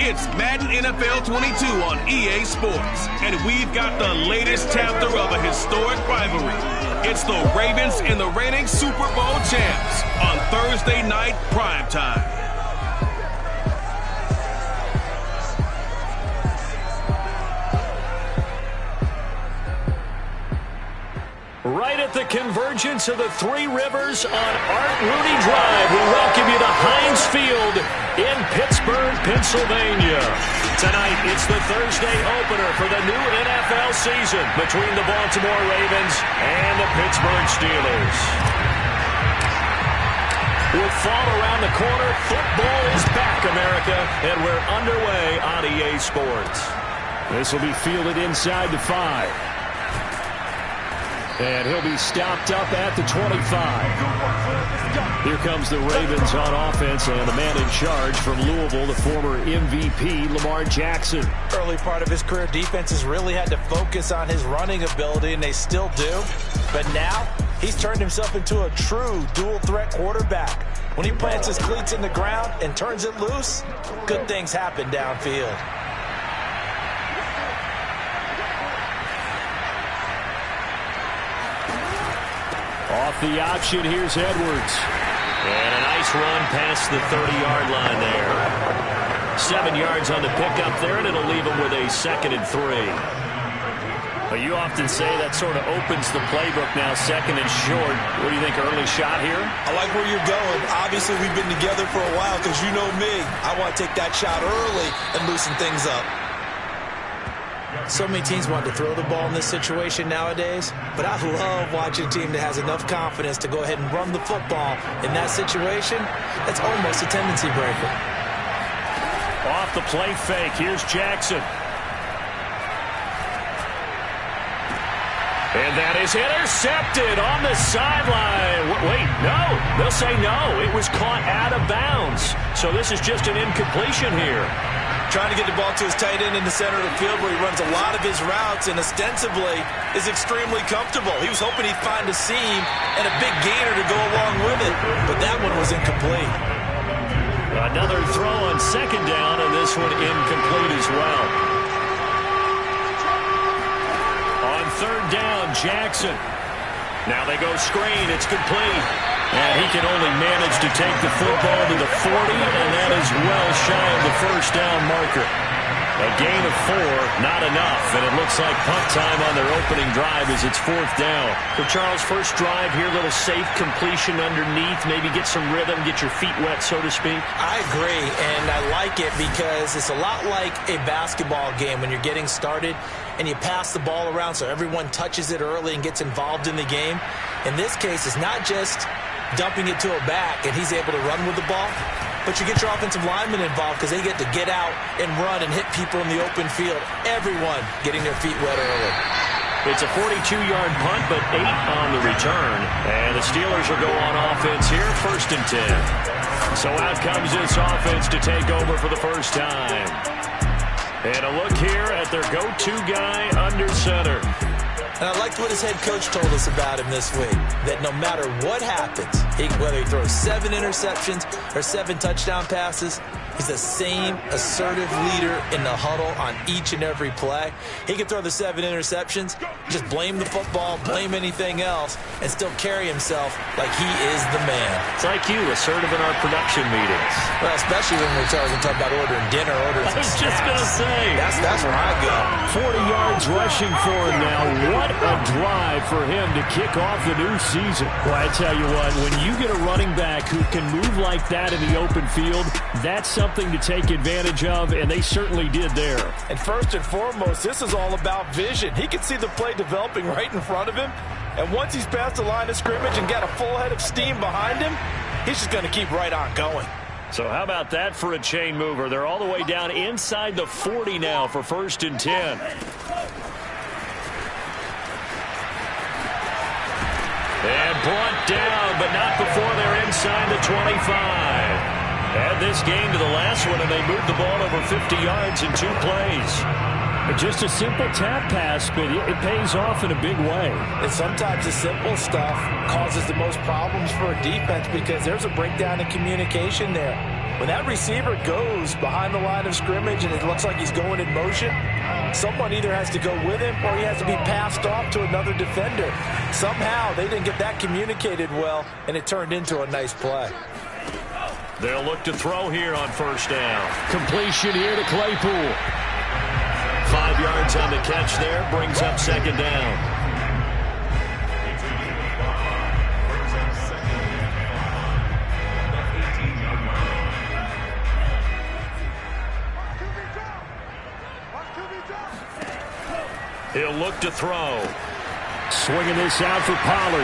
It's Madden NFL 22 on EA Sports, and we've got the latest chapter of a historic rivalry. It's the Ravens and the reigning Super Bowl champs on Thursday night primetime. Right at the convergence of the Three Rivers on Art Rooney Drive, we welcome you to Heinz Field in Pittsburgh, Pennsylvania. Tonight, it's the Thursday opener for the new NFL season between the Baltimore Ravens and the Pittsburgh Steelers. With fall around the corner, football is back, America, and we're underway on EA Sports. This will be fielded inside the 5. And he'll be stopped up at the 25. Here comes the Ravens on offense, and the man in charge from Louisville, the former MVP, Lamar Jackson. Early part of his career, defenses really had to focus on his running ability, and they still do. But now, he's turned himself into a true dual-threat quarterback. When he plants his cleats in the ground and turns it loose, good things happen downfield. Off the option, here's Edwards. And a nice run past the 30-yard line there. 7 yards on the pickup there, and it'll leave him with a 2nd and 3. But you often say that sort of opens the playbook now, 2nd and short. What do you think, early shot here? I like where you're going. Obviously, we've been together for a while because you know me. I want to take that shot early and loosen things up. So many teams want to throw the ball in this situation nowadays, but I love watching a team that has enough confidence to go ahead and run the football in that situation. That's almost a tendency breaker. Off the play fake, here's Jackson. And that is intercepted on the sideline. Wait, no. They'll say no. It was caught out of bounds. So this is just an incompletion here. Trying to get the ball to his tight end in the center of the field where he runs a lot of his routes and ostensibly is extremely comfortable. He was hoping he'd find a seam and a big gainer to go along with it, but that one was incomplete. Another throw on 2nd down, and this one incomplete as well. On 3rd down, Jackson. Now they go screen. It's complete. And he can only manage to take the football to the 40, and that is well shy of the 1st down marker. A gain of 4, not enough, and it looks like punt time on their opening drive as it's 4th down. For Charles, first drive here, little safe completion underneath, maybe get some rhythm, get your feet wet, so to speak. I agree, and I like it because it's a lot like a basketball game when you're getting started and you pass the ball around so everyone touches it early and gets involved in the game. In this case, it's not just dumping it to a back and he's able to run with the ball, but you get your offensive linemen involved because they get to get out and run and hit people in the open field. Everyone getting their feet wet early. It's a 42-yard punt, but 8 on the return. And the Steelers will go on offense here, 1st and 10. So out comes this offense to take over for the first time. And a look here at their go-to guy under center. And I liked what his head coach told us about him this week, that no matter what happens, whether he throws 7 interceptions or 7 touchdown passes, he's the same assertive leader in the huddle on each and every play. He can throw the 7 interceptions, just blame the football, blame anything else, and still carry himself like he is the man. It's like you, assertive in our production meetings. Well, especially when we're talking about ordering dinner, ordering I was just going to say. That's where I go. 40 yards rushing for him now. What a drive for him to kick off the new season. Well, I tell you what, when you get a running back who can move like that in the open field, that's something to take advantage of, and they certainly did there. And first and foremost, this is all about vision. He can see the play developing right in front of him, and once he's past the line of scrimmage and got a full head of steam behind him, he's just going to keep right on going. So how about that for a chain mover? They're all the way down inside the 40 now for 1st and 10. And brought down, but not before they're inside the 25. Add this game to the last one, and they moved the ball over 50 yards in 2 plays. Just a simple tap pass, but it pays off in a big way. And sometimes the simple stuff causes the most problems for a defense because there's a breakdown in communication there. When that receiver goes behind the line of scrimmage and it looks like he's going in motion, someone either has to go with him or he has to be passed off to another defender. Somehow they didn't get that communicated well, and it turned into a nice play. They'll look to throw here on first down. Completion here to Claypool. 5 yards on the catch there, brings up second down. He'll look to throw. Swinging this out for Pollard.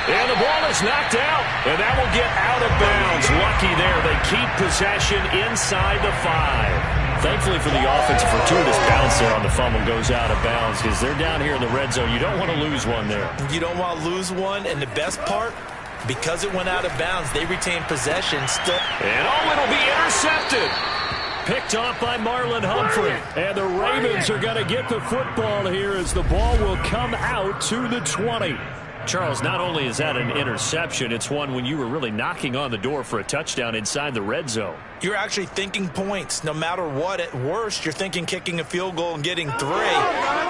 And the ball is knocked out, and that will get out of bounds. Lucky there. They keep possession inside the 5. Thankfully for the offense, a fortuitous bounce there on the fumble goes out of bounds because they're down here in the red zone. You don't want to lose one there. You don't want to lose one, and the best part, because it went out of bounds, they retained possession still. And it'll be intercepted. Picked off by Marlon Humphrey. And the Ravens are going to get the football here as the ball will come out to the 20. Charles, not only is that an interception, it's one when you were really knocking on the door for a touchdown inside the red zone. You're actually thinking points. No matter what, at worst, you're thinking kicking a field goal and getting 3.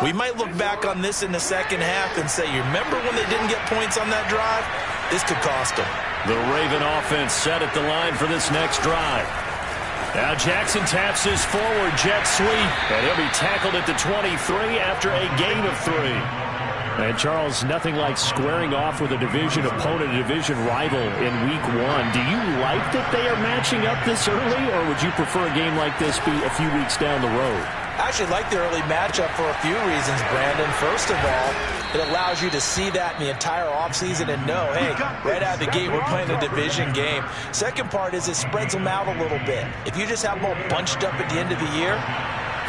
We might look back on this in the second half and say, you remember when they didn't get points on that drive? This could cost them. The Raven offense set at the line for this next drive. Now Jackson taps his forward jet sweep, and he'll be tackled at the 23 after a gain of 3. And Charles, nothing like squaring off with a division opponent, a division rival in week 1. Do you like that they are matching up this early, or would you prefer a game like this be a few weeks down the road? I actually like the early matchup for a few reasons, Brandon. First of all, it allows you to see that in the entire offseason and know, hey, right out of the gate, we're playing a division game. Second part is it spreads them out a little bit. If you just have them all bunched up at the end of the year,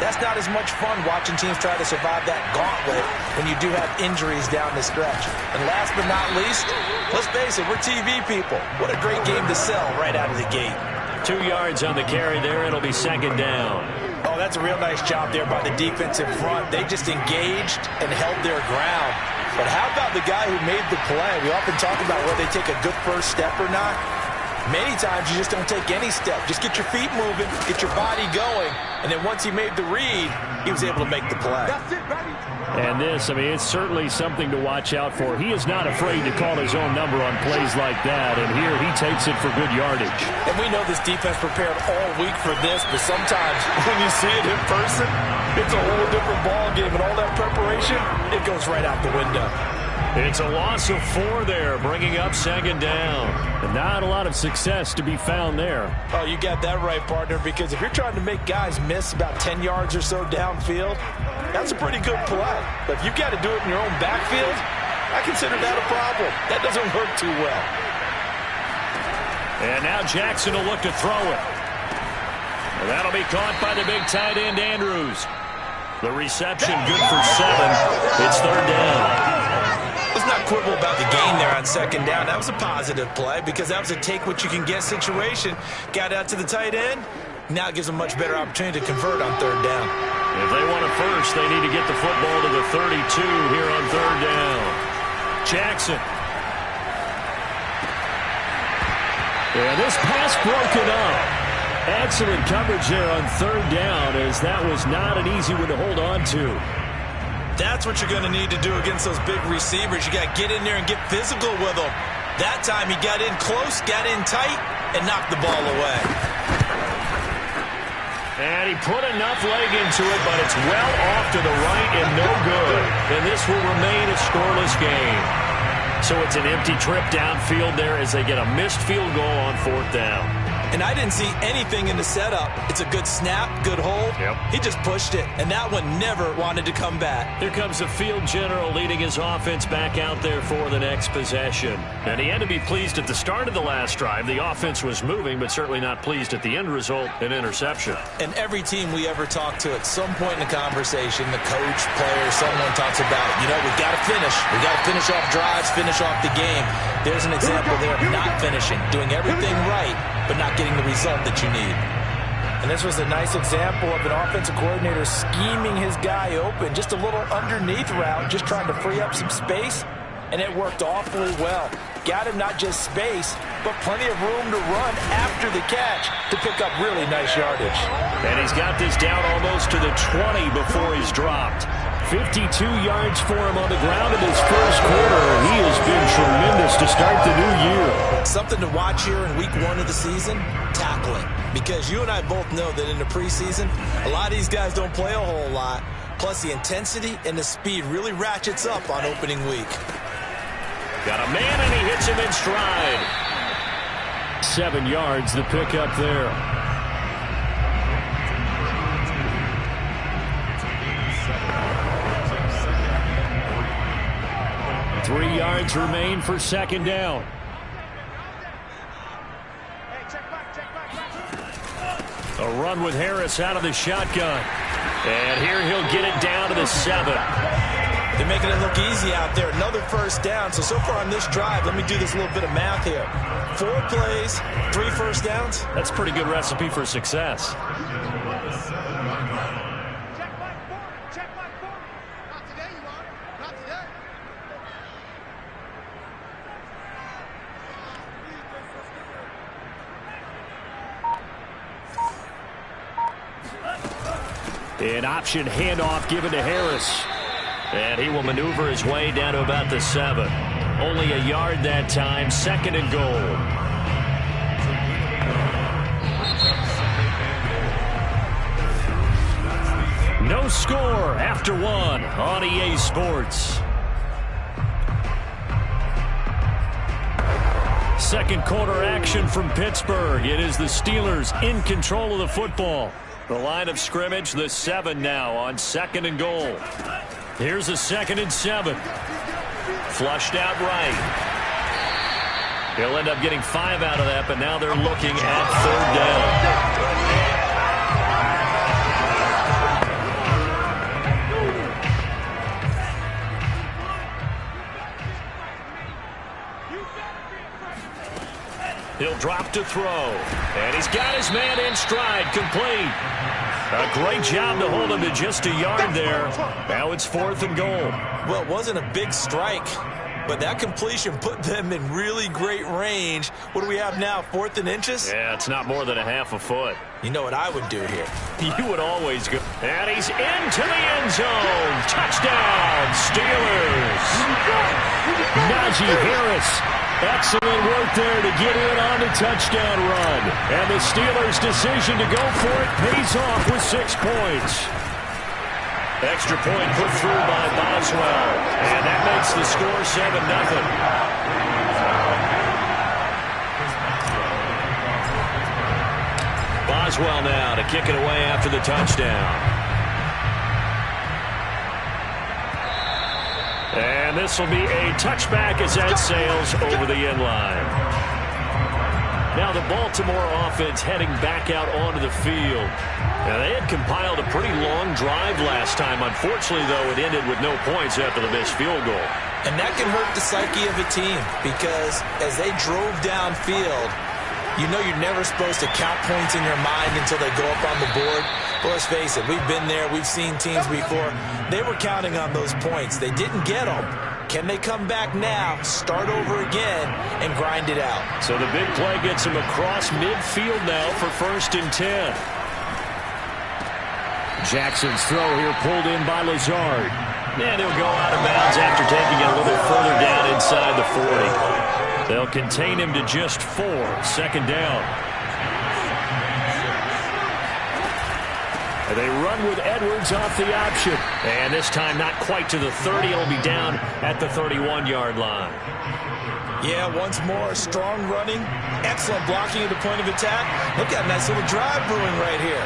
that's not as much fun watching teams try to survive that gauntlet when you do have injuries down the stretch. And last but not least, let's face it, we're TV people. What a great game to sell right out of the gate. 2 yards on the carry there. It'll be second down. Oh, that's a real nice job there by the defense in front. They just engaged and held their ground. But how about the guy who made the play? We often talk about whether they take a good first step or not. Many times you just don't take any step. Just get your feet moving, get your body going, and then once he made the read, he was able to make the play. And this, I mean, it's certainly something to watch out for. He is not afraid to call his own number on plays like that, and here he takes it for good yardage. And we know this defense prepared all week for this, but sometimes when you see it in person, it's a whole different ball game, and all that preparation, it goes right out the window. It's a loss of 4 there, bringing up second down. And not a lot of success to be found there. Oh, you got that right, partner, because if you're trying to make guys miss about 10 yards or so downfield, that's a pretty good play. But if you've got to do it in your own backfield, I consider that a problem. That doesn't work too well. And now Jackson will look to throw it. And that'll be caught by the big tight end, Andrews. The reception good for 7. It's third down. Let's not quibble about the gain there on second down. That was a positive play because that was a take-what-you-can-get situation. Got out to the tight end. Now it gives them a much better opportunity to convert on third down. If they want it first, they need to get the football to the 32 here on third down. Jackson. Yeah, this pass broken up. Excellent coverage there on third down, as that was not an easy one to hold on to. That's what you're going to need to do against those big receivers. You got to get in there and get physical with them. That time he got in close, got in tight, and knocked the ball away. And he put enough leg into it, but it's well off to the right and no good. And this will remain a scoreless game. So it's an empty trip downfield there as they get a missed field goal on fourth down. And I didn't see anything in the setup. It's a good snap, good hold. Yep. He just pushed it, and that one never wanted to come back. Here comes the field general leading his offense back out there for the next possession. And he had to be pleased at the start of the last drive. The offense was moving, but certainly not pleased at the end result, an interception. And every team we ever talk to at some point in the conversation, the coach, player, someone talks about it. You know, we've got to finish. We've got to finish off drives, finish off the game. There's an example there of not finishing, doing everything right, but not getting the result that you need. And this was a nice example of an offensive coordinator scheming his guy open, just a little underneath route, just trying to free up some space, and it worked awfully well. got him not just space, but plenty of room to run after the catch to pick up really nice yardage. And he's got this down almost to the 20 before he's dropped. 52 yards for him on the ground in his first quarter. He has been tremendous to start the new year. Something to watch here in week 1 of the season, tackling. Because you and I both know that in the preseason, a lot of these guys don't play a whole lot. Plus, the intensity and the speed really ratchets up on opening week. Got a man, and he hits him in stride. 7 yards, the pickup there. Three yards remain for second down. A run with Harris out of the shotgun. And here he'll get it down to the 7. They're making it look easy out there. Another first down. So far on this drive, let me do this little bit of math here. 4 plays, 3 first downs. That's a pretty good recipe for success. An option handoff given to Harris. And he will maneuver his way down to about the 7. Only a yard that time, 2nd and goal. No score after 1 on EA Sports. Second quarter action from Pittsburgh. It is the Steelers in control of the football. The line of scrimmage, the 7 now on 2nd and goal. Here's a 2nd and 7. Flushed out right. He'll end up getting 5 out of that, but now they're looking at 3rd down. He'll drop to throw. And he's got his man in stride, complete. A great job to hold him to just a yard there. Now it's 4th and goal. Well, it wasn't a big strike, but that completion put them in really great range. What do we have now, 4th and inches? Yeah, it's not more than a half a foot. You know what I would do here? You would always go. And he's into the end zone. Touchdown, Steelers. Najee Harris. Excellent work there to get in on the touchdown run. And the Steelers' decision to go for it pays off with 6 points. Extra point put through by Boswell. And that makes the score 7-0. Boswell now to kick it away after the touchdown. And this will be a touchback as that sails over the end line. Now the Baltimore offense heading back out onto the field. Now they had compiled a pretty long drive last time. Unfortunately, though, it ended with no points after the missed field goal. And that can hurt the psyche of a team because as they drove downfield, you know you're never supposed to count points in your mind until they go up on the board. But let's face it, we've been there. We've seen teams before. They were counting on those points. They didn't get them. Can they come back now, start over again, and grind it out? So the big play gets him across midfield now for 1st and 10. Jackson's throw here pulled in by Lazard. And he'll go out of bounds after taking it a little further down inside the 40. They'll contain him to just 4, 2nd down. They run with Edwards off the option. And this time not quite to the 30. It'll be down at the 31-yard line. Yeah, once more, strong running, excellent blocking at the point of attack. Look at a nice little drive brewing right here.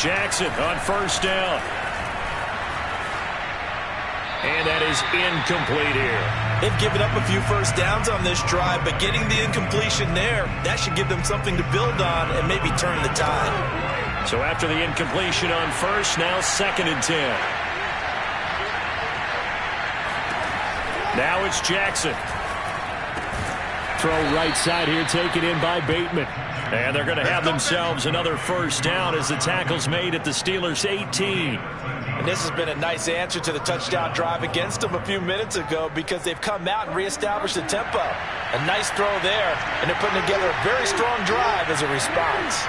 Jackson on 1st down. And that is incomplete here. They've given up a few first downs on this drive, but getting the incompletion there, that should give them something to build on and maybe turn the tide. So after the incompletion on 1st, now 2nd and 10. Now it's Jackson. Throw right side here, taken in by Bateman. And they're going to have themselves another first down as the tackle's made at the Steelers' 18. And this has been a nice answer to the touchdown drive against them a few minutes ago because they've come out and reestablished the tempo. A nice throw there, and they're putting together a very strong drive as a response.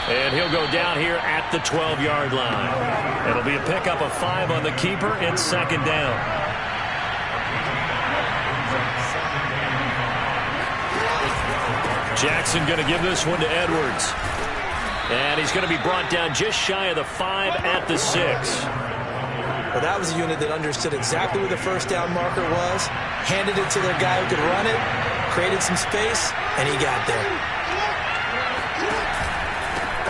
And he'll go down here at the 12-yard line. It'll be a pickup of 5 on the keeper and second down. Jackson going to give this one to Edwards. And he's going to be brought down just shy of the 5 at the 6. Well, that was a unit that understood exactly where the first down marker was, handed it to their guy who could run it, created some space, and he got there.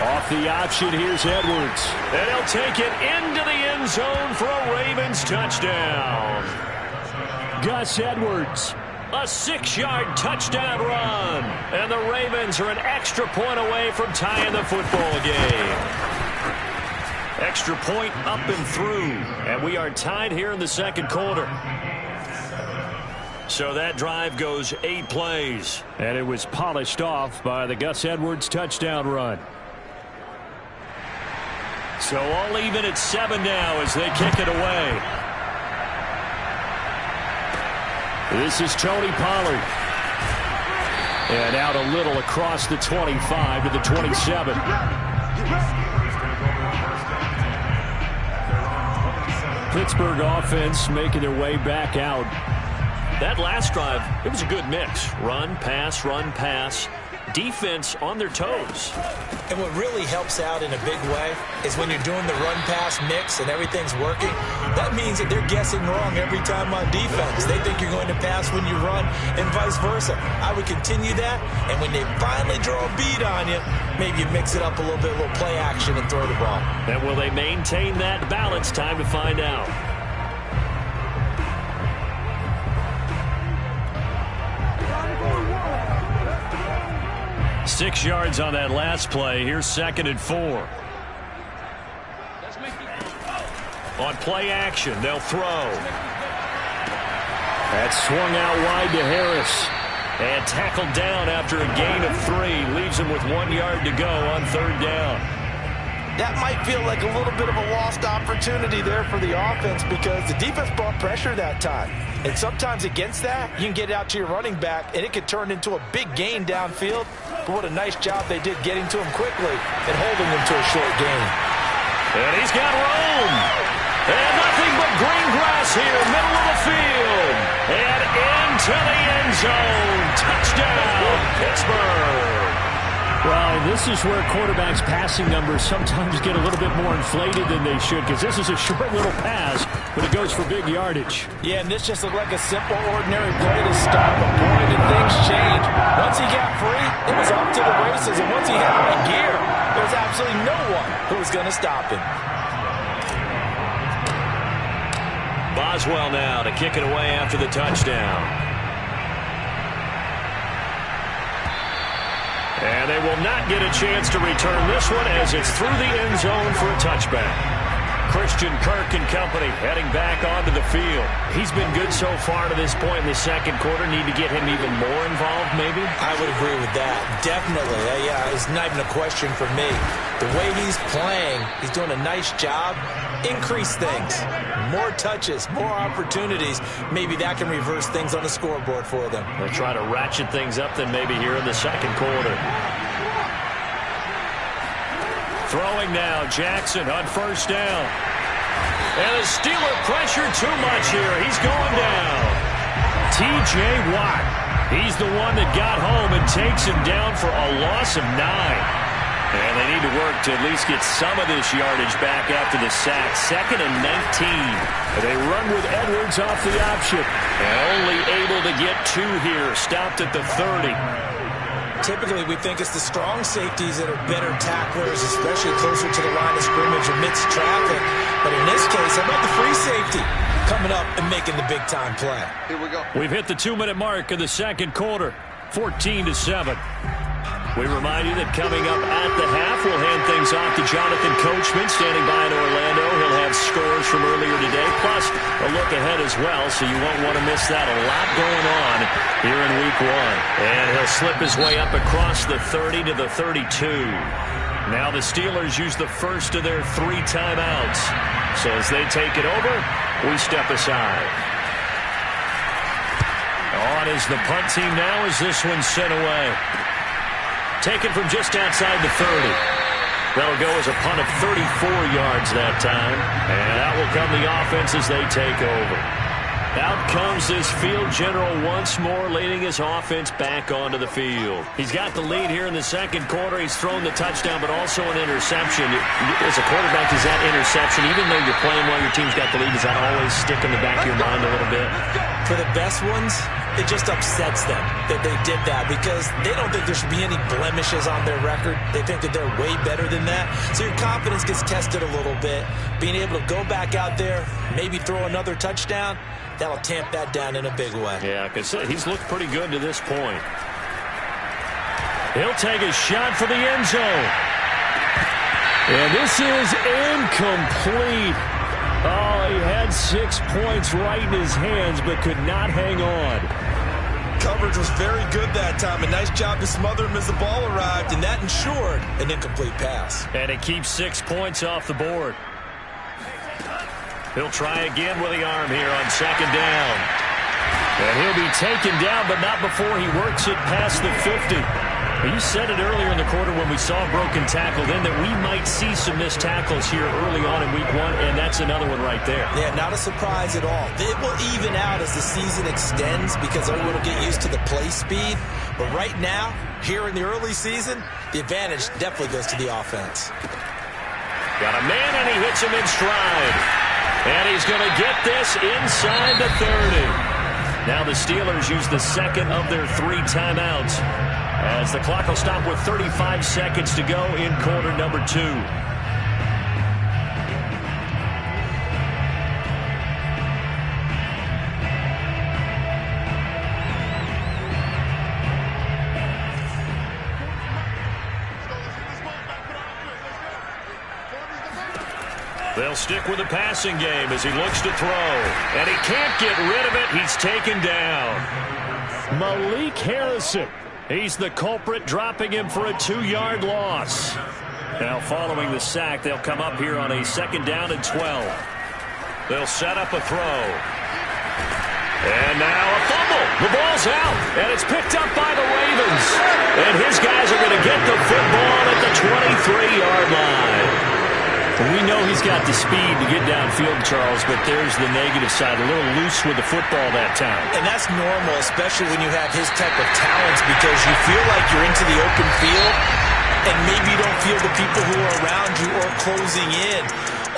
Off the option, here's Edwards. And he'll take it into the end zone for a Ravens touchdown. Gus Edwards. A 6-yard touchdown run. And the Ravens are an extra point away from tying the football game. Extra point up and through. And we are tied here in the second quarter. So that drive goes 8 plays. And it was polished off by the Gus Edwards touchdown run. So all even at 7 now as they kick it away. This is Tony Pollard. And out a little across the 25 to the 27. Pittsburgh offense making their way back out. That last drive, it was a good mix. Run, pass, defense on their toes. And what really helps out in a big way is when you're doing the run-pass mix and everything's working, that means that they're guessing wrong every time on defense. They think you're going to pass when you run and vice versa. I would continue that, and when they finally draw a beat on you, maybe you mix it up a little bit, a little play action and throw the ball. And will they maintain that balance? Time to find out. 6 yards on that last play. Here's 2nd and 4. On play action, they'll throw. That swung out wide to Harris. And tackled down after a gain of 3. Leaves him with 1 yard to go on 3rd down. That might feel like a little bit of a lost opportunity there for the offense because the defense brought pressure that time. And sometimes against that, you can get out to your running back, and it could turn into a big gain downfield. But what a nice job they did getting to him quickly and holding him to a short gain. And he's got room. And nothing but green grass here, middle of the field. And into the end zone. Touchdown, Pittsburgh. Well, this is where quarterbacks' passing numbers sometimes get a little bit more inflated than they should because this is a short little pass, but it goes for big yardage. Yeah, and this just looked like a simple, ordinary play to stop him. Boy, did things change. Once he got free, it was off to the races, and once he hit high gear, there was absolutely no one who was going to stop him. Boswell now to kick it away after the touchdown. And they will not get a chance to return this one as it's through the end zone for a touchback. Christian Kirk and company heading back onto the field. He's been good so far to this point in the second quarter. Need to get him even more involved, maybe? I would agree with that. Definitely. Yeah, it's not even a question for me. The way he's playing, he's doing a nice job. Increase things. More touches, more opportunities. Maybe that can reverse things on the scoreboard for them. They'll try to ratchet things up then maybe here in the second quarter. Throwing now, Jackson on 1st down. And the Steeler pressure too much here. He's going down. T.J. Watt. He's the one that got home and takes him down for a loss of 9. And they need to work to at least get some of this yardage back after the sack. 2nd and 19. They run with Edwards off the option. And only able to get 2 here. Stopped at the 30. Typically, we think it's the strong safeties that are better tacklers, especially closer to the line of scrimmage amidst traffic. But in this case, how about the free safety coming up and making the big-time play? Here we go. We've hit the 2-minute mark of the second quarter. 14-7. We remind you that coming up at the half, we'll hand things off to Jonathan Coachman, standing by in Orlando. He'll have scores from earlier today, plus a look ahead as well, so you won't want to miss that. A lot going on here in Week 1. And he'll slip his way up across the 30 to the 32. Now the Steelers use the first of their 3 timeouts. So as they take it over, we step aside. On is the punt team now as this one's sent away. Taken from just outside the 30. That'll go as a punt of 34 yards that time. And out will come the offense as they take over. Out comes this field general once more, leading his offense back onto the field. He's got the lead here in the second quarter. He's thrown the touchdown, but also an interception. As a quarterback, does that interception, even though you're playing while your team's got the lead, does that always stick in the back of your mind a little bit? For the best ones, it just upsets them that they did that because they don't think there should be any blemishes on their record. They think that they're way better than that. So your confidence gets tested a little bit. Being able to go back out there, maybe throw another touchdown, that'll tamp that down in a big way. Yeah, because he's looked pretty good to this point. He'll take a shot for the end zone. And this is incomplete. Oh, he had 6 points right in his hands, but could not hang on. Coverage was very good that time. A nice job to smother him as the ball arrived, and that ensured an incomplete pass. And it keeps 6 points off the board. He'll try again with the arm here on second down. And he'll be taken down, but not before he works it past the 50. You said it earlier in the quarter when we saw a broken tackle then that we might see some missed tackles here early on in Week 1, and that's another one right there. Yeah, not a surprise at all. It will even out as the season extends because everyone will get used to the play speed. But right now, here in the early season, the advantage definitely goes to the offense. Got a man, and he hits him in stride. And he's going to get this inside the 30. Now the Steelers use the second of their 3 timeouts as the clock will stop with 35 seconds to go in quarter number 2. They'll stick with the passing game as he looks to throw. And he can't get rid of it. He's taken down. Malik Harrison. He's the culprit, dropping him for a 2-yard loss. Now following the sack, they'll come up here on a second down and 12. They'll set up a throw. And now a fumble. The ball's out, and it's picked up by the Ravens. And his guys are going to get the football at the 23-yard line. We know he's got the speed to get downfield, Charles, but there's the negative side. A little loose with the football that time. And that's normal, especially when you have his type of talents, because you feel like you're into the open field, and maybe you don't feel the people who are around you or closing in.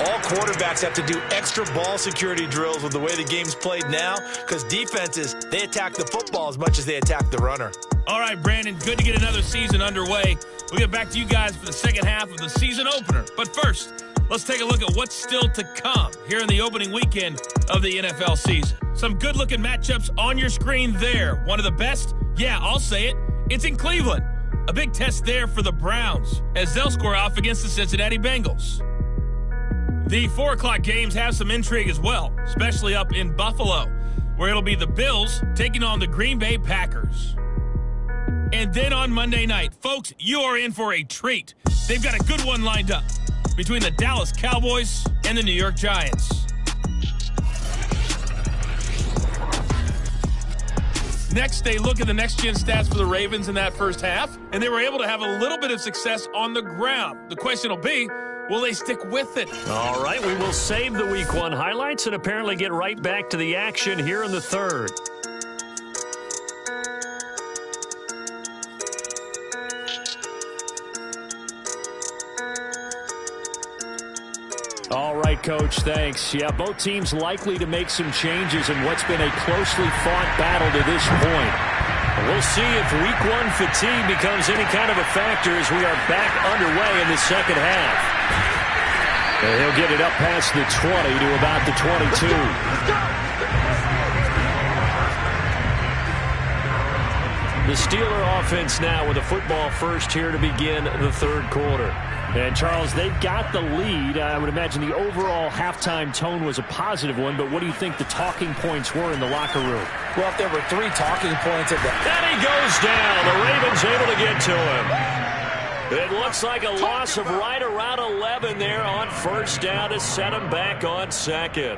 All quarterbacks have to do extra ball security drills with the way the game's played now, because defenses, they attack the football as much as they attack the runner. All right, Brandon, good to get another season underway. We'll get back to you guys for the second half of the season opener. But first, let's take a look at what's still to come here in the opening weekend of the NFL season. Some good-looking matchups on your screen there. One of the best? Yeah, I'll say it. It's in Cleveland. A big test there for the Browns as they'll square off against the Cincinnati Bengals. The 4 o'clock games have some intrigue as well, especially up in Buffalo, where it'll be the Bills taking on the Green Bay Packers. And then on Monday night, folks, you are in for a treat. They've got a good one lined up between the Dallas Cowboys and the New York Giants. Next, they look at the next-gen stats for the Ravens in that first half, and they were able to have a little bit of success on the ground. The question will be, will they stick with it? All right, we will save the Week 1 highlights and apparently get right back to the action here in the third. All right, Coach, thanks. Yeah, both teams likely to make some changes in what's been a closely fought battle to this point. We'll see if Week 1 fatigue becomes any kind of a factor as we are back underway in the second half. And he'll get it up past the 20 to about the 22. The Steeler offense now with a football first here to begin the third quarter. And, Charles, they've got the lead. I would imagine the overall halftime tone was a positive one, but what do you think the talking points were in the locker room? Well, if there were 3 talking points at the... And he goes down. The Ravens able to get to him. It looks like a loss of right around 11 there on first down to set him back on second.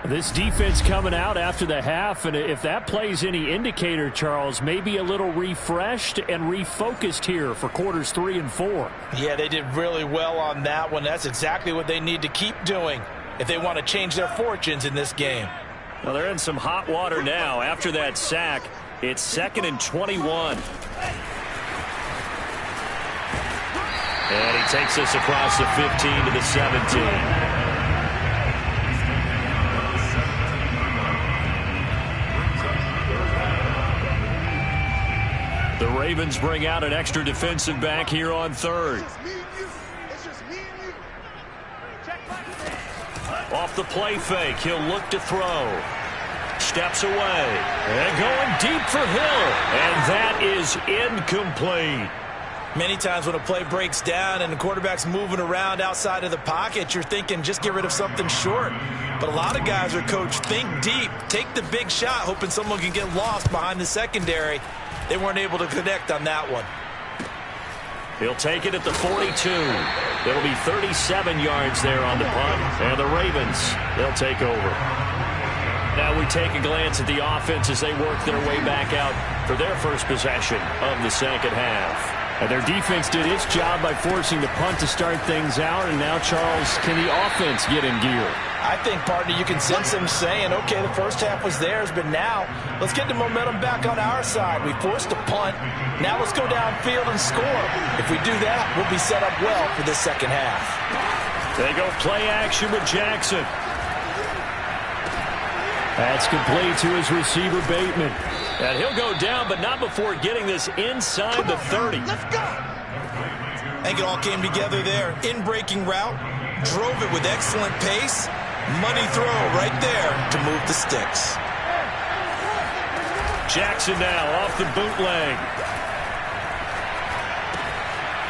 This defense coming out after the half, and if that plays any indicator, Charles, maybe a little refreshed and refocused here for quarters 3 and 4. Yeah, they did really well on that one. That's exactly what they need to keep doing if they want to change their fortunes in this game. Well, they're in some hot water now. After that sack, it's 2nd and 21. And he takes us across the 15 to the 17. The Ravens bring out an extra defensive back here on third. Off the play fake, he'll look to throw. Steps away. And going deep for Hill. And that is incomplete. Many times when a play breaks down and the quarterback's moving around outside of the pocket, you're thinking just get rid of something short. But a lot of guys are coached, think deep, take the big shot, hoping someone can get lost behind the secondary. They weren't able to connect on that one. He'll take it at the 42. It'll be 37 yards there on the punt. And the Ravens, they'll take over. Now we take a glance at the offense as they work their way back out for their first possession of the second half. And their defense did its job by forcing the punt to start things out. And now, Charles, can the offense get in gear? I think, partner, you can sense them saying, okay, the first half was theirs, but now let's get the momentum back on our side. We forced a punt. Now let's go downfield and score. If we do that, we'll be set up well for this second half. They go play action with Jackson. That's complete to his receiver, Bateman. And he'll go down, but not before getting this inside the 30. Let's go. I think it all came together there. In-breaking route, drove it with excellent pace. Money throw right there to move the sticks. Jackson now off the bootleg.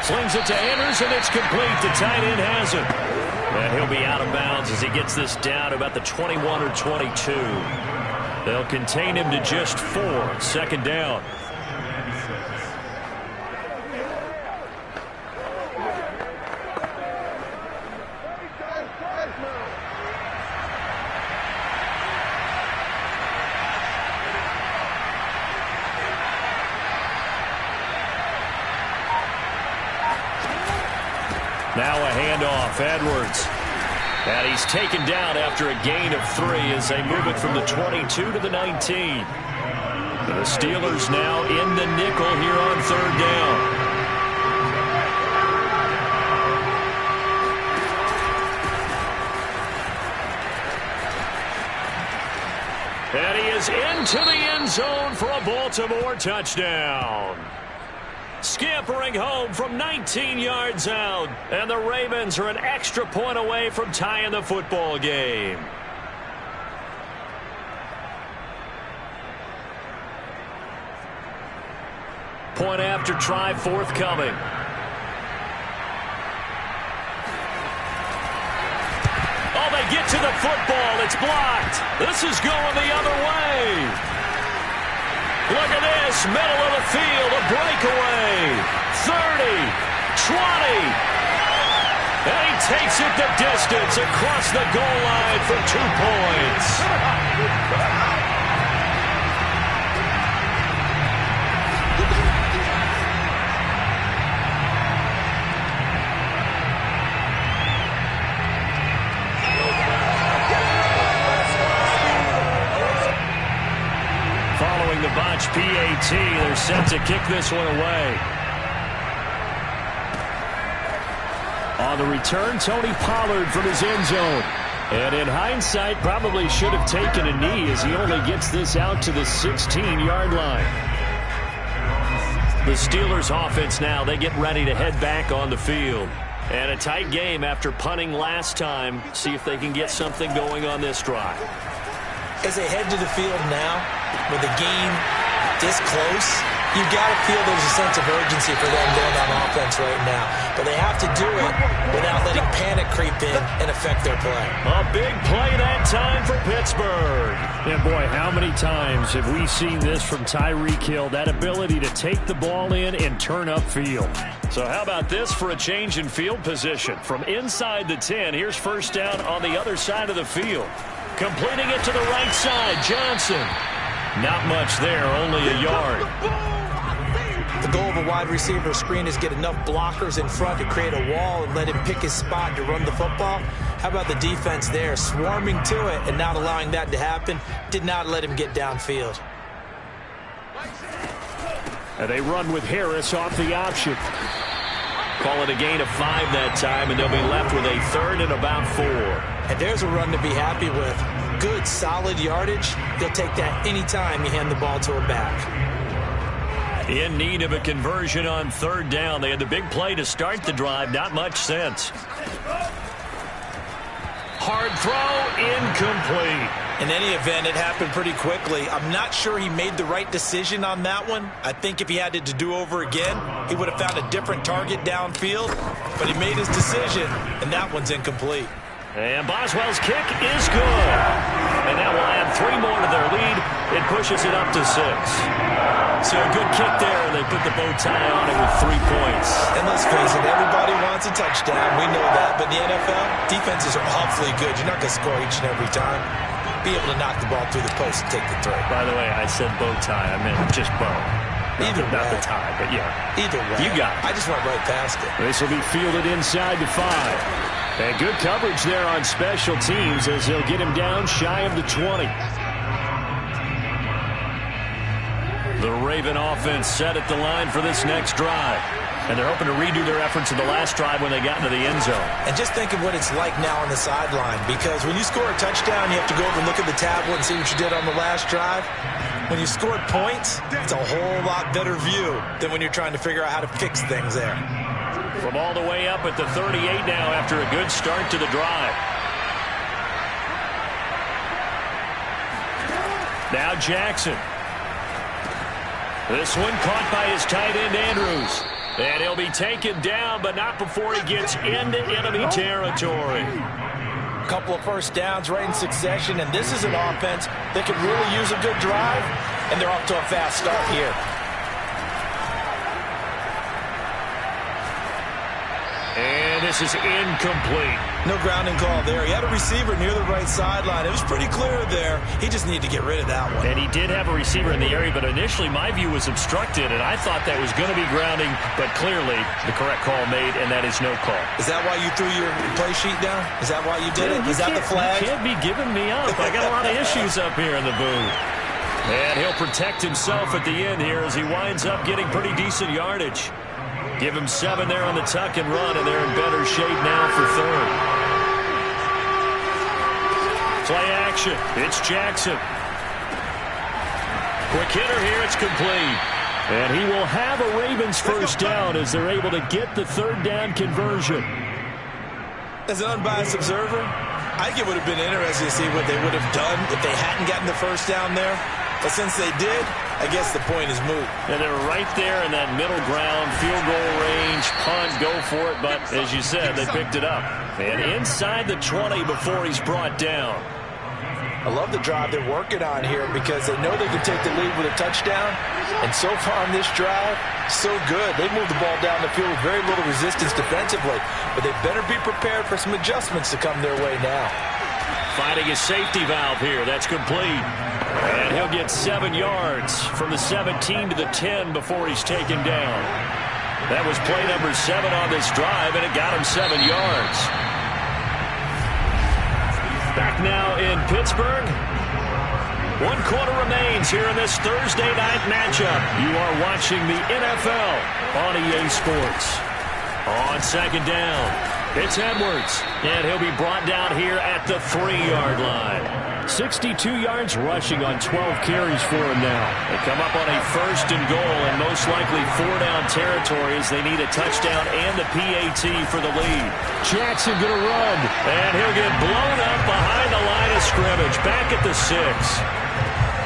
Slings it to Anders, and it's complete. The tight end has it. And he'll be out of bounds as he gets this down to about the 21 or 22. They'll contain him to just 4. Second down. Now a handoff, Edwards. And he's taken down after a gain of 3 as they move it from the 22 to the 19. The Steelers now in the nickel here on third down. And he is into the end zone for a Baltimore touchdown. Scampering home from 19 yards out. And the Ravens are an extra point away from tying the football game. Point after try forthcoming. Oh, they get to the football. It's blocked. This is going the other way. Look at this, middle of the field, a breakaway. 30, 20. And he takes it the distance across the goal line for 2 points. Following the botch PAT, they're set to kick this one away. On the return, Tony Pollard from his end zone. And in hindsight, probably should have taken a knee as he only gets this out to the 16-yard line. The Steelers offense now, they get ready to head back on the field. And a tight game after punting last time. See if they can get something going on this drive. As they head to the field now, with the game this close, You've got to feel there's a sense of urgency for them going on offense right now. But they have to do it without letting panic creep in and affect their play. A big play that time for Pittsburgh. And boy, how many times have we seen this from Tyreek Hill, that ability to take the ball in and turn upfield. So how about this for a change in field position? From inside the 10, here's first down on the other side of the field. Completing it to the right side, Johnson. Not much there, only a yard. The goal of a wide receiver screen is get enough blockers in front to create a wall and let him pick his spot to run the football. How about the defense there, swarming to it and not allowing that to happen? Did not let him get downfield. And they run with Harris off the option. Call it a gain of 5 that time, and they'll be left with a third and about 4. And there's a run to be happy with. Good, solid yardage. You'll take that anytime you hand the ball to a back. In need of a conversion on third down. They had the big play to start the drive. Not much sense. Hard throw, incomplete. In any event, it happened pretty quickly. I'm not sure he made the right decision on that one. I think if he had it to do over again, he would have found a different target downfield. But he made his decision, and that one's incomplete. And Boswell's kick is good. And that will add 3 more to their lead. It pushes it up to 6. So a good kick there. They put the bow tie on it with 3 points. And let's face it, everybody wants a touchdown. We know that. But in the NFL, defenses are awfully good. You're not going to score each and every time. Be able to knock the ball through the post and take the throw. By the way, I said bow tie. I meant just bow. Not the tie, but yeah. Either way. You got it. I just went right past it. This will be fielded inside the 5. And good coverage there on special teams as he'll get him down shy of the 20. The Raven offense set at the line for this next drive. And they're hoping to redo their efforts in the last drive when they got into the end zone. And just think of what it's like now on the sideline. Because when you score a touchdown, you have to go over and look at the tablet and see what you did on the last drive. When you scored points, it's a whole lot better view than when you're trying to figure out how to fix things there. From all the way up at the 38 now after a good start to the drive. Now Jackson. This one caught by his tight end Andrews. And he'll be taken down, but not before he gets into enemy territory. A couple of first downs right in succession, and this is an offense that could really use a good drive, and they're off to a fast start here. And this is incomplete. No grounding call there. He had a receiver near the right sideline. It was pretty clear there. He just needed to get rid of that one. And he did have a receiver in the area, but initially my view was obstructed, and I thought that was going to be grounding, but clearly the correct call made, and that is no call. Is that why you threw your play sheet down? Is that why you did it? Is that the flag? You can't be giving me up. I got a lot of issues up here in the booth. And he'll protect himself at the end here as he winds up getting pretty decent yardage. Give him 7 there on the tuck and run, and they're in better shape now for third. Play action. It's Jackson. Quick hitter here. It's complete. And he will have a Ravens first down as they're able to get the third down conversion. As an unbiased observer, I think it would have been interesting to see what they would have done if they hadn't gotten the first down there. But since they did, I guess the point is moot. And they're right there in that middle ground, field goal range, punt, go for it. But as you said, they picked it up. And inside the 20 before he's brought down. I love the drive they're working on here because they know they can take the lead with a touchdown. And so far on this drive, so good. They moved the ball down the field with very little resistance defensively. But they better be prepared for some adjustments to come their way now. Finding a safety valve here. That's complete. And he'll get 7 yards from the 17 to the 10 before he's taken down. That was play number 7 on this drive, and it got him 7 yards. Back now in Pittsburgh. 1 quarter remains here in this Thursday night matchup. You are watching the NFL on EA Sports. On second down, it's Edwards, and he'll be brought down here at the 3-yard line. 62 yards rushing on 12 carries for him now. They come up on a 1st and goal, and most likely 4-down territory as they need a touchdown and the PAT for the lead. Jackson gonna run. And he'll get blown up behind the line of scrimmage, back at the 6.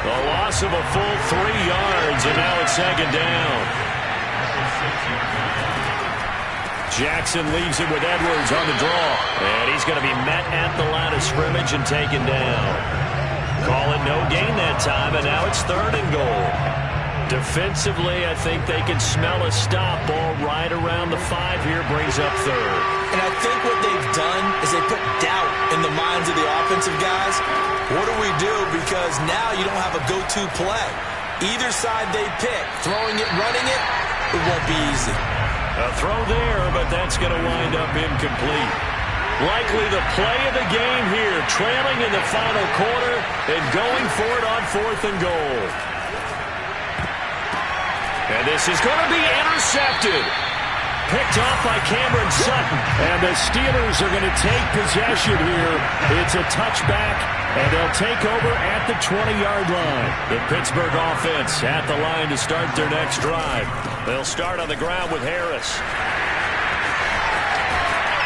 A loss of a full 3 yards, and now it's second down. Jackson leaves it with Edwards on the draw. And he's going to be met at the line of scrimmage and taken down. Call it no gain that time, and now it's 3rd and goal. Defensively, I think they can smell a stop. Ball right around the 5 here, brings up 3rd. And I think what they've done is they put doubt in the minds of the offensive guys. What do we do? Because now you don't have a go-to play. Either side they pick, throwing it, running it, it won't be easy. A throw there, but that's going to wind up incomplete. Likely the play of the game here, trailing in the final quarter and going for it on 4th and goal. And this is going to be intercepted. Picked off by Cameron Sutton. And the Steelers are going to take possession here. It's a touchback, and they'll take over at the 20-yard line. The Pittsburgh offense at the line to start their next drive. They'll start on the ground with Harris.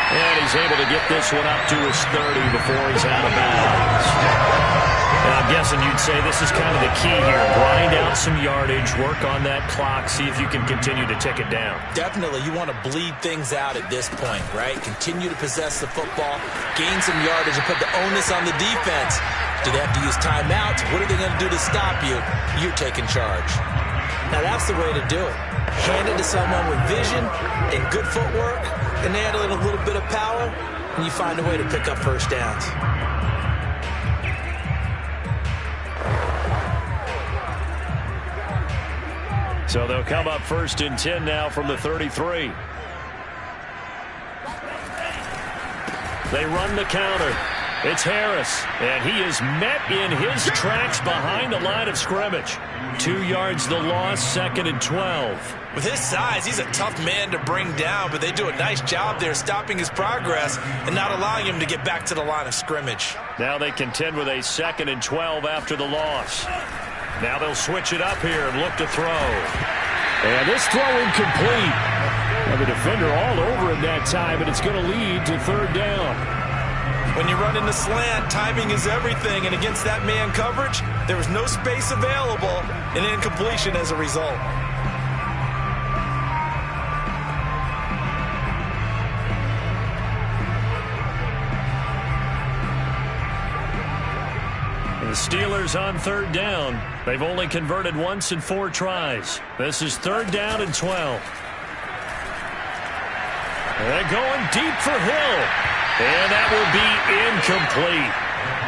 And he's able to get this one up to his 30 before he's out of bounds. And I'm guessing you'd say this is kind of the key here. Grind out some yardage, work on that clock, see if you can continue to tick it down. Definitely. You want to bleed things out at this point, right? Continue to possess the football, gain some yardage, and put the onus on the defense. Do they have to use timeouts? What are they going to do to stop you? You're taking charge. Now, that's the way to do it. Hand it to someone with vision and good footwork, and add a little bit of power, and you find a way to pick up first downs. So they'll come up 1st and 10 now from the 33. They run the counter. It's Harris, and he is met in his tracks behind the line of scrimmage. 2 yards the loss, 2nd and 12. With his size, he's a tough man to bring down, but they do a nice job there stopping his progress and not allowing him to get back to the line of scrimmage. Now they contend with a 2nd and 12 after the loss. Now they'll switch it up here and look to throw. And this throw incomplete. And the defender all over him that time, and it's going to lead to 3rd down. When you run in the slant, timing is everything, and against that man coverage, there was no space available, and incompletion as a result. The Steelers on 3rd down. They've only converted once in 4 tries. This is 3rd down and 12. And they're going deep for Hill. And that will be incomplete.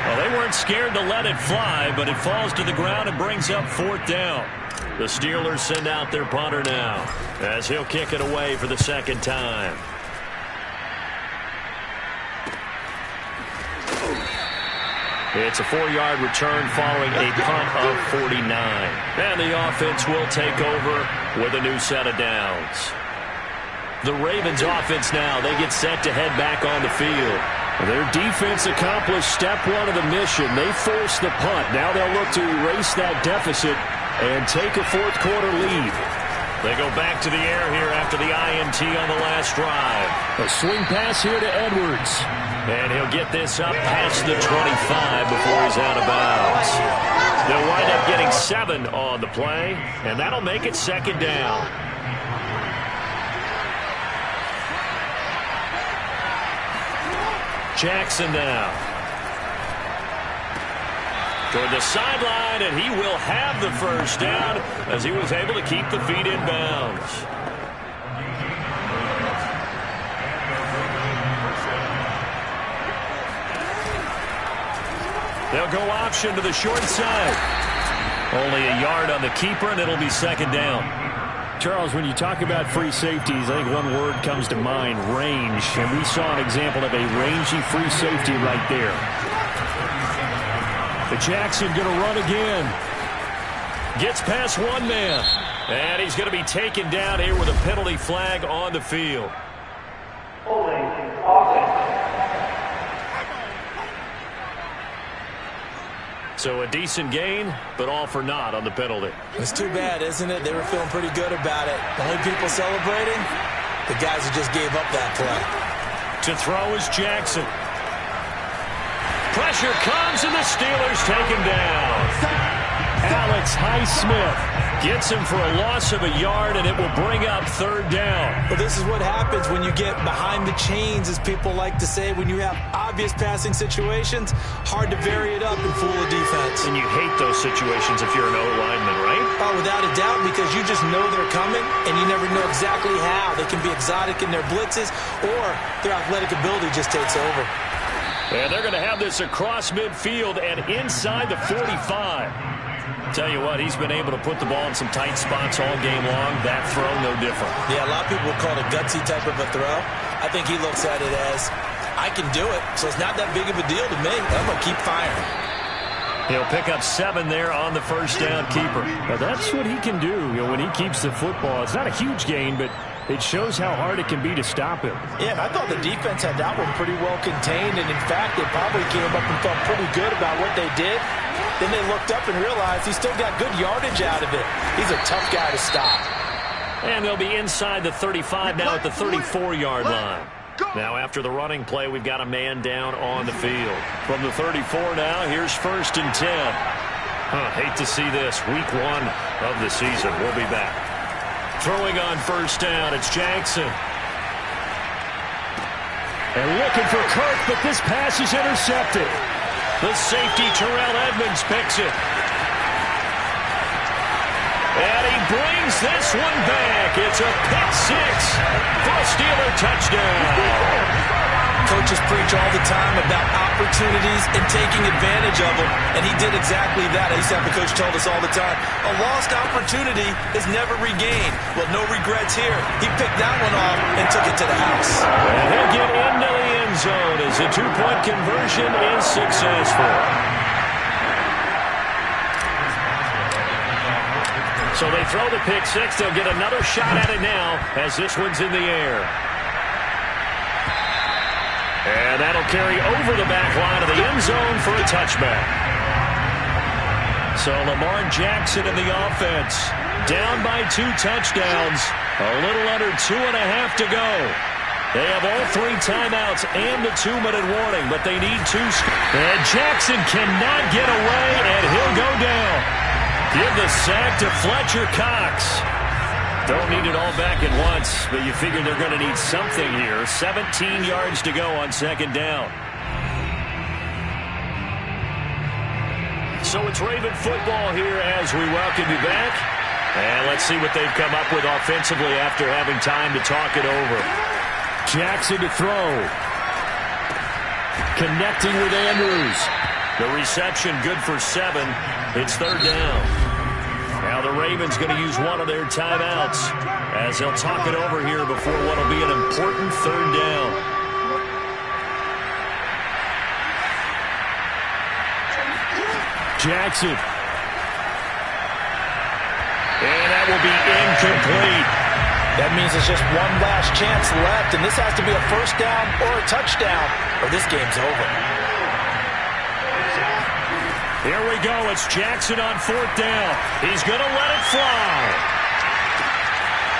Well, they weren't scared to let it fly, but it falls to the ground and brings up 4th down. The Steelers send out their punter now, as he'll kick it away for the 2nd time. It's a 4-yard return following a punt of 49. And the offense will take over with a new set of downs. The Ravens offense now, they get set to head back on the field. Their defense accomplished step 1 of the mission. They forced the punt. Now they'll look to erase that deficit and take a 4th quarter lead. They go back to the air here after the INT on the last drive. A swing pass here to Edwards. And he'll get this up past the 25 before he's out of bounds. They'll wind up getting 7 on the play, and that'll make it 2nd down. Jackson now. Toward the sideline, and he will have the first down as he was able to keep the feet in bounds. They'll go option to the short side. Only a yard on the keeper, and it'll be 2nd down. Charles, when you talk about free safeties, I think one word comes to mind, range. And we saw an example of a rangy free safety right there. The Jackson going to run again. Gets past one man. And he's going to be taken down here with a penalty flag on the field. So a decent gain, but all for naught on the penalty. It's too bad, isn't it? They were feeling pretty good about it. The only people celebrating, the guys who just gave up that play. To throw is Jackson. Pressure comes, and the Steelers take him down. Alex Highsmith gets him for a loss of a yard, and it will bring up third down. Well, this is what happens when you get behind the chains, as people like to say. When you have obvious passing situations, hard to vary it up and fool a defense. And you hate those situations if you're an O-lineman, right? Oh, without a doubt, because you just know they're coming, and you never know exactly how. They can be exotic in their blitzes, or their athletic ability just takes over. And they're going to have this across midfield and inside the 45. Tell you what, he's been able to put the ball in some tight spots all game long. That throw, no different. Yeah, a lot of people would call it a gutsy type of a throw. I think he looks at it as, I can do it, so it's not that big of a deal to me. I'm going to keep firing. He'll pick up 7 there on the first down keeper. Now that's what he can do, when he keeps the football. It's not a huge gain, but it shows how hard it can be to stop him. Yeah, and I thought the defense had that one pretty well contained, and in fact, they probably came up and felt pretty good about what they did. Then they looked up and realized he still got good yardage out of it. He's a tough guy to stop. And they'll be inside the 35 now at the 34-yard line. Now after the running play, we've got a man down on the field. From the 34 now, here's 1st and 10. Hate to see this. Week 1 of the season. We'll be back. Throwing on 1st down, it's Jackson. And looking for Kirk, but this pass is intercepted. The safety, Terrell Edmonds, picks it. And he brings this one back. It's a pick 6 for a Steeler touchdown. Coaches preach all the time about opportunities and taking advantage of them, and he did exactly that. I used to have a coach told us all the time, a lost opportunity is never regained. Well, no regrets here. He picked that one off and took it to the house. And he'll get into the end zone as a 2-point conversion is successful. So they throw the pick 6. They'll get another shot at it now as this one's in the air. And that'll carry over the back line of the end zone for a touchback. So Lamar Jackson in the offense, down by 2 touchdowns, a little under 2.5 to go. They have all 3 timeouts and the 2-minute warning, but they need 2. And Jackson cannot get away, and he'll go down. Give the sack to Fletcher Cox. Don't need it all back at once, but you figure they're going to need something here. 17 yards to go on 2nd down. So it's Raven football here as we welcome you back. And let's see what they've come up with offensively after having time to talk it over. Jackson to throw. Connecting with Andrews. The reception good for 7. It's 3rd down. Now the Ravens going to use one of their timeouts as they'll talk it over here before what will be an important 3rd down. Jackson. And that will be incomplete. That means there's just one last chance left, and this has to be a 1st down or a touchdown, or this game's over. Here we go. It's Jackson on 4th down. He's going to let it fly.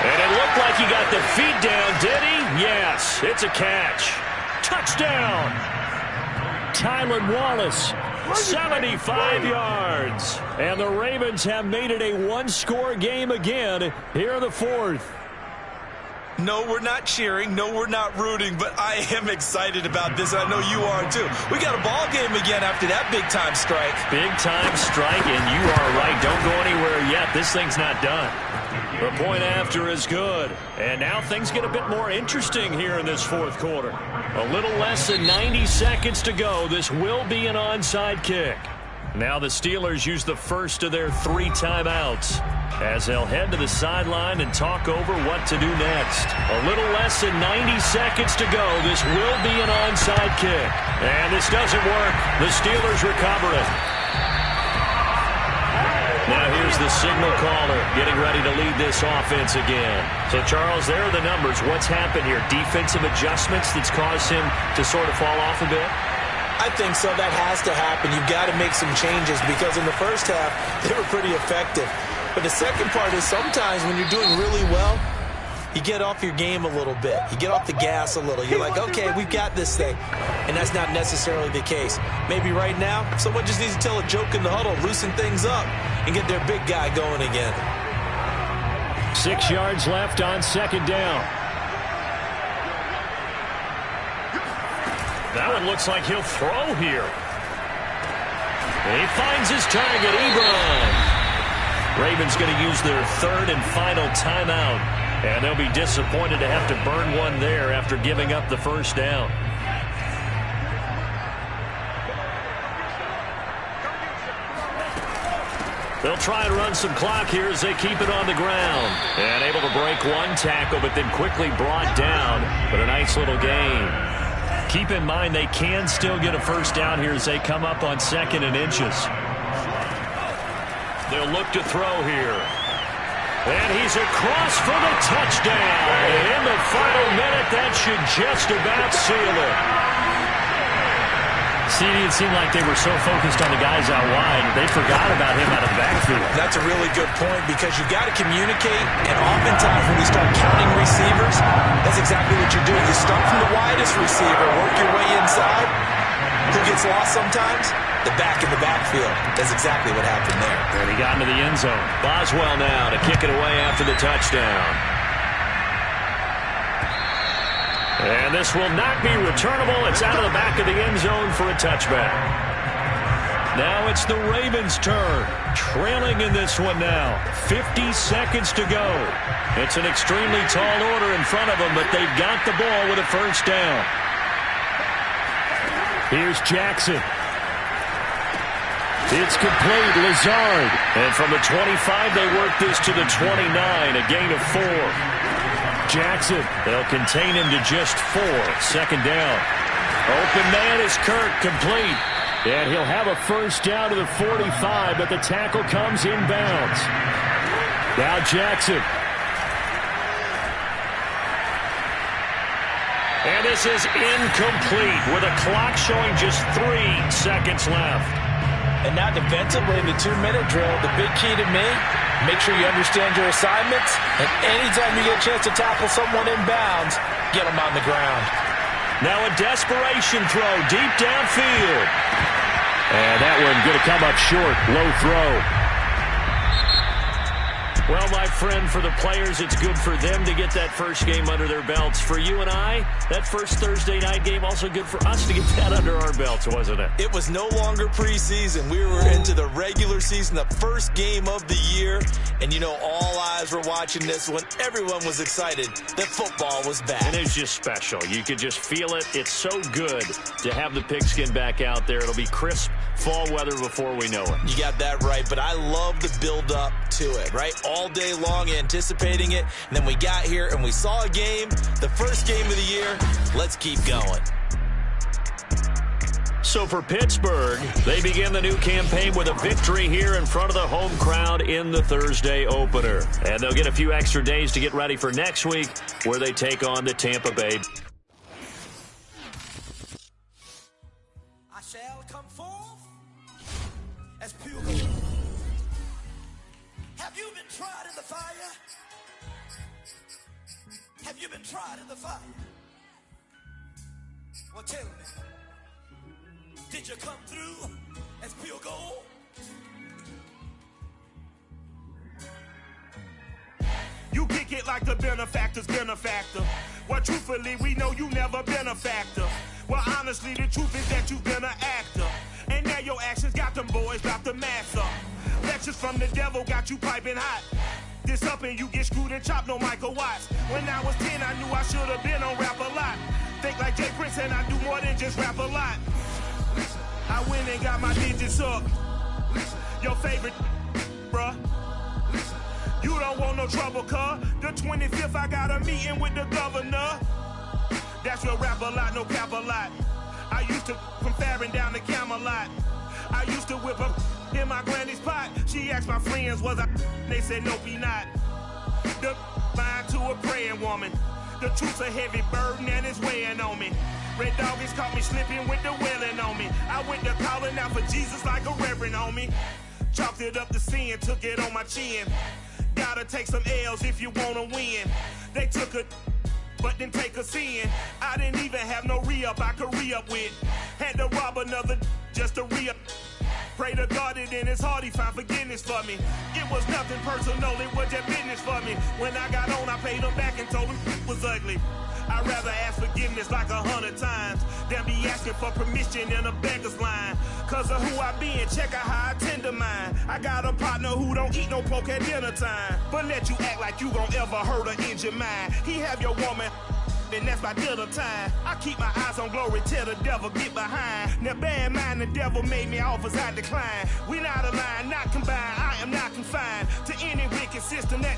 And it looked like he got the feet down, did he? Yes, it's a catch. Touchdown. Tylan Wallace, 75 yards. And the Ravens have made it a 1-score game again here in the 4th. No, we're not cheering. No, we're not rooting, but I am excited about this, and I know you are too. We got a ball game again after that big-time strike. Big-time strike, and you are right. Don't go anywhere yet. This thing's not done. The point after is good. And now things get a bit more interesting here in this 4th quarter. A little less than 90 seconds to go. This will be an onside kick. Now the Steelers use the first of their 3 timeouts as they'll head to the sideline and talk over what to do next. A little less than 90 seconds to go. This will be an onside kick. And this doesn't work. The Steelers recover it. Now here's the signal caller getting ready to lead this offense again. So, Charles, there are the numbers. What's happened here? Defensive adjustments that's caused him to sort of fall off a bit? I think so. That has to happen. You've got to make some changes because in the first half, they were pretty effective. But the second part is sometimes when you're doing really well, you get off your game a little bit. You get off the gas a little. You're like, okay, we've got this thing. And that's not necessarily the case. Maybe right now, someone just needs to tell a joke in the huddle, loosen things up, and get their big guy going again. 6 yards left on second down. That one looks like he'll throw here. He finds his target, Ebron. Ravens going to use their third and final timeout. And they'll be disappointed to have to burn one there after giving up the first down. They'll try and run some clock here as they keep it on the ground. And able to break one tackle, but then quickly brought down. But a nice little gain. Keep in mind they can still get a first down here as they come up on 2nd and inches. They'll look to throw here. And he's across for the touchdown. And in the final minute, that should just about seal it. CD, it seemed like they were so focused on the guys out wide, they forgot about him out of the backfield. That's a really good point because you've got to communicate, and oftentimes when we start counting receivers, that's exactly what you're doing. You start from the widest receiver, work your way inside. Who gets lost sometimes? The back in the backfield. That's exactly what happened there. And he got into the end zone. Boswell now to kick it away after the touchdown. And this will not be returnable. It's out of the back of the end zone for a touchback. Now it's the Ravens' turn. Trailing in this one now. 50 seconds to go. It's an extremely tall order in front of them, but they've got the ball with a first down. Here's Jackson. It's complete. Lazard. And from the 25, they work this to the 29, a gain of 4. Jackson. They'll contain him to just 4. Second down. Open man is Kirk, complete. And he'll have a first down to the 45, but the tackle comes inbounds. Now Jackson. And this is incomplete with a clock showing just 3 seconds left. And now defensively in the 2-minute drill, the big key to me, make sure you understand your assignments, and anytime you get a chance to tackle someone in bounds, get them on the ground. Now a desperation throw deep downfield. And that one going to come up short. Low throw. Well, my friend, for the players, it's good for them to get that first game under their belts. For you and I, that first Thursday night game, also good for us to get that under our belts, wasn't it? It was no longer preseason. We were into the regular season, the first game of the year. And, you know, all eyes were watching this one. Everyone was excited that football was back. And it's just special. You could just feel it. It's so good to have the pigskin back out there. It'll be crisp fall weather before we know it. You got that right, but I love the build-up to it, right? All day long anticipating it, and then we got here and we saw a game, the first game of the year. Let's keep going. So for Pittsburgh, they begin the new campaign with a victory here in front of the home crowd in the Thursday opener. And they'll get a few extra days to get ready for next week where they take on the Tampa Bay. I shall come forth as pure gold. Have you been tried in the fire? Have you been tried in the fire? Well, tell me, did you come through as pure gold? You kick it like the benefactor's benefactor. Well, truthfully, we know you never been a factor. Well, honestly, the truth is that you've been an actor. And now your actions got them boys drop the mask up. Lectures from the devil got you piping hot. This up and you get screwed and chopped, no Michael Watts. When I was 10, I knew I should have been on Rap a Lot. Think like Jay Prince and I do more than just rap a lot. I went and got my digits up. Your favorite, bruh. You don't want no trouble, cuz. The 25th, I got a meeting with the governor. That's your Rap a Lot, no cap a lot. I used to from Farron down to Camelot. I used to whip up in my granny's pot. She asked my friends, was I? They said, nope, he not. The line to a praying woman. The truth's a heavy burden and it's weighing on me. Red Doggies caught me slipping with the wailing on me. I went to calling out for Jesus like a reverend on me. Chalked it up to sin, took it on my chin. gotta take some L's if you wanna win. They took a but then take a sin. I didn't even have no re-up I could re-up with. Had to rob another just to re-up. Pray to God that in his heart he found forgiveness for me. It was nothing personal, it was just business for me. When I got on, I paid him back and told him it was ugly. I'd rather ask forgiveness like 100 times than be asking for permission in a beggar's line. Cause of who I be and check out how I tend to mine. I got a partner who don't eat no pork at dinner time, but let you act like you gon' ever hurt or injure mine. He have your woman, and that's by dinner time. I keep my eyes on glory till the devil get behind. Now bear in mind the devil made me offers I decline. We not aligned, not combined, I am not confined to any wicked system that